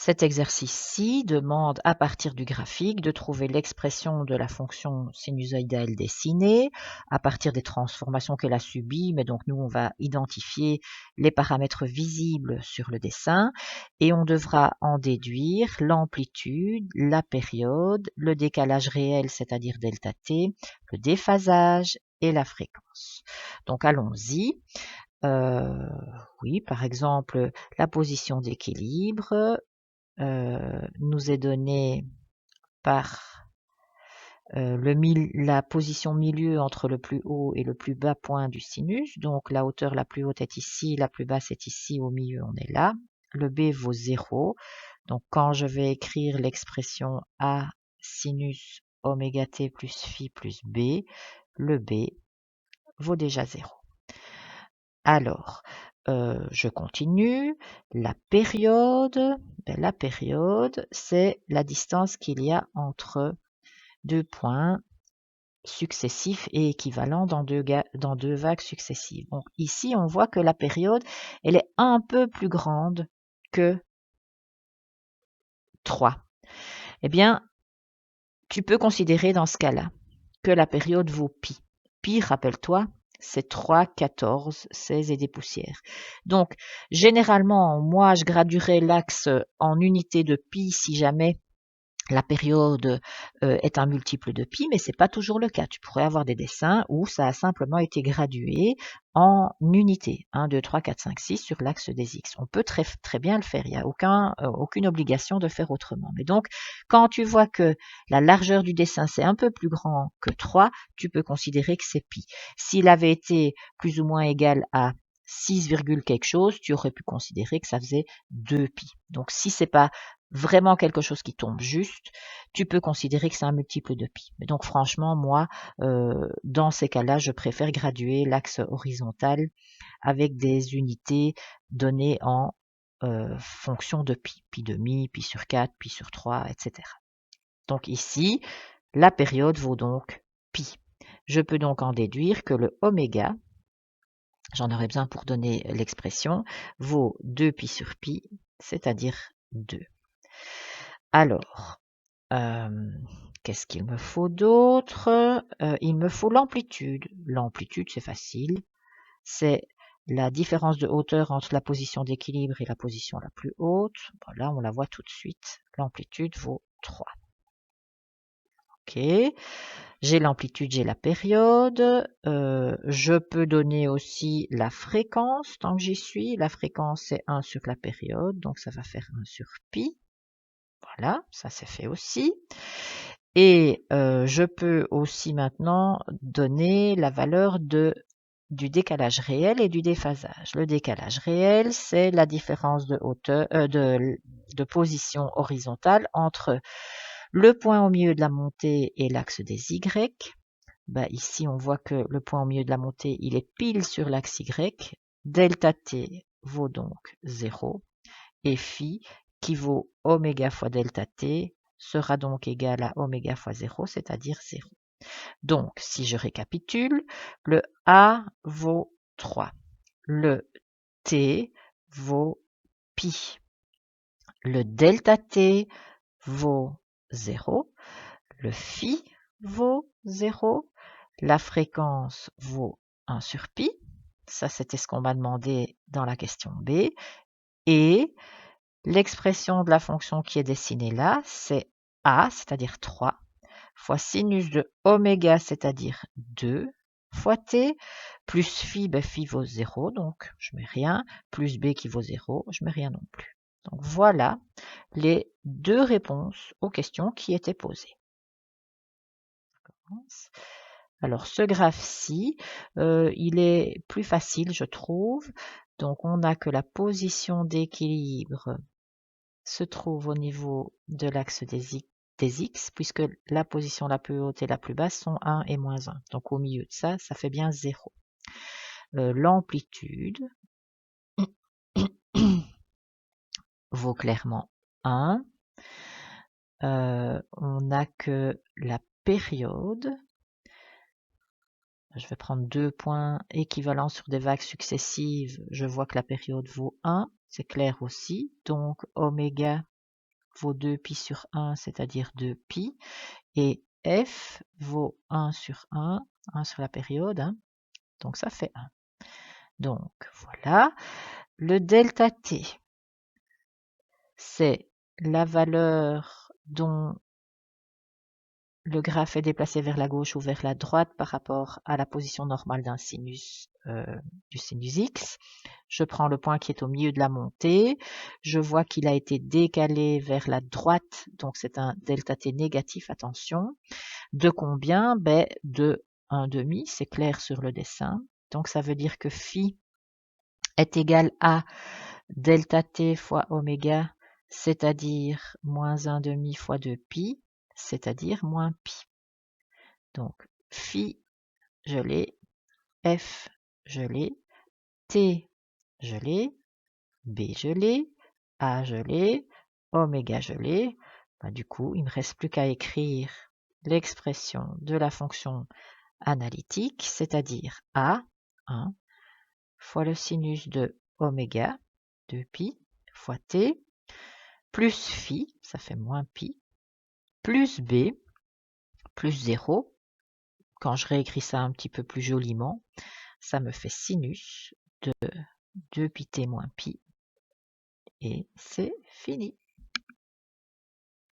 Cet exercice-ci demande à partir du graphique de trouver l'expression de la fonction sinusoïdale dessinée à partir des transformations qu'elle a subies, mais donc nous on va identifier les paramètres visibles sur le dessin et on devra en déduire l'amplitude, la période, le décalage réel, c'est-à-dire delta t, le déphasage et la fréquence. Donc allons-y. Oui, par exemple, la position d'équilibre nous est donnée par la position milieu entre le plus haut et le plus bas point du sinus. Donc la hauteur la plus haute est ici, la plus basse est ici, au milieu on est là. Le B vaut 0. Donc quand je vais écrire l'expression A sinus oméga t plus phi plus B, le B vaut déjà 0. Alors, je continue. La période, c'est la distance qu'il y a entre deux points successifs et équivalents dans deux vagues successives. Donc ici, on voit que la période, elle est un peu plus grande que 3. Eh bien, tu peux considérer dans ce cas-là que la période vaut pi. Pi, rappelle-toi, c'est 3, 14, 16 et des poussières. Donc, généralement, moi, je graduerais l'axe en unité de pi si jamais la période est un multiple de pi, mais c'est pas toujours le cas. Tu pourrais avoir des dessins où ça a simplement été gradué en unités, 1, 2, 3, 4, 5, 6 sur l'axe des x. On peut très, très bien le faire, il n'y a aucune obligation de faire autrement. Mais donc, quand tu vois que la largeur du dessin c'est un peu plus grand que 3, tu peux considérer que c'est pi. S'il avait été plus ou moins égal à 6, quelque chose, tu aurais pu considérer que ça faisait 2 pi. Donc si c'est pas vraiment quelque chose qui tombe juste, tu peux considérer que c'est un multiple de pi. Mais donc franchement, moi, dans ces cas-là, je préfère graduer l'axe horizontal avec des unités données en fonction de pi. Pi demi, pi sur 4, pi sur 3, etc. Donc ici, la période vaut donc pi. Je peux donc en déduire que le oméga, j'en aurai besoin pour donner l'expression, vaut 2 pi sur pi, c'est-à-dire 2. Alors, qu'est-ce qu'il me faut d'autre? Il me faut l'amplitude. L'amplitude, c'est facile. C'est la différence de hauteur entre la position d'équilibre et la position la plus haute. Bon, là, on la voit tout de suite. L'amplitude vaut 3. Ok. J'ai l'amplitude, j'ai la période. Je peux donner aussi la fréquence tant que j'y suis. La fréquence, c'est 1 sur la période, donc ça va faire 1 sur pi. Voilà, ça c'est fait aussi. Et je peux aussi maintenant donner la valeur du décalage réel et du déphasage. Le décalage réel, c'est la différence de hauteur, de position horizontale entre le point au milieu de la montée et l'axe des Y. Bah, ici, on voit que le point au milieu de la montée, il est pile sur l'axe Y. Delta t vaut donc 0 et phi qui vaut oméga fois delta t sera donc égal à oméga fois 0, c'est-à-dire 0. Donc, si je récapitule, le A vaut 3, le T vaut pi, le delta T vaut 0, le phi vaut 0, la fréquence vaut 1 sur pi, ça c'était ce qu'on m'a demandé dans la question B, et l'expression de la fonction qui est dessinée là, c'est A, c'est-à-dire 3, fois sinus de oméga, c'est-à-dire 2, fois t, plus phi, phi vaut 0, donc je mets rien, plus b qui vaut 0, je mets rien non plus. Donc voilà les deux réponses aux questions qui étaient posées. Alors ce graphe-ci, il est plus facile, je trouve. Donc on a que la position d'équilibre se trouve au niveau de l'axe des x, puisque la position la plus haute et la plus basse sont 1 et moins 1. Donc au milieu de ça, ça fait bien 0. L'amplitude vaut clairement 1. On n'a que la période. Je vais prendre 2 points équivalents sur des vagues successives. Je vois que la période vaut 1. C'est clair aussi. Donc oméga vaut 2 pi sur 1, c'est-à-dire 2 pi, et f vaut 1 sur 1, 1 sur la période, hein, donc ça fait 1. Donc voilà, le delta t, c'est la valeur dont le graphe est déplacé vers la gauche ou vers la droite par rapport à la position normale d'un sinus, du sinus x. Je prends le point qui est au milieu de la montée, je vois qu'il a été décalé vers la droite, donc c'est un delta t négatif, attention. De combien? Ben, de 1/2, c'est clair sur le dessin. Donc ça veut dire que phi est égal à delta t fois oméga, c'est-à-dire moins 1/2 fois 2 pi, c'est-à-dire moins pi. Donc, phi, je l'ai, f, je l'ai, t, je l'ai, b, je l'ai, a, je l'ai, oméga, je l'ai. Ben, du coup, il ne me reste plus qu'à écrire l'expression de la fonction analytique, c'est-à-dire a, 1, fois le sinus de oméga, 2 pi, fois t, plus phi, ça fait moins pi, plus b, plus 0. Quand je réécris ça un petit peu plus joliment, ça me fait sinus de 2 pi t moins pi, et c'est fini.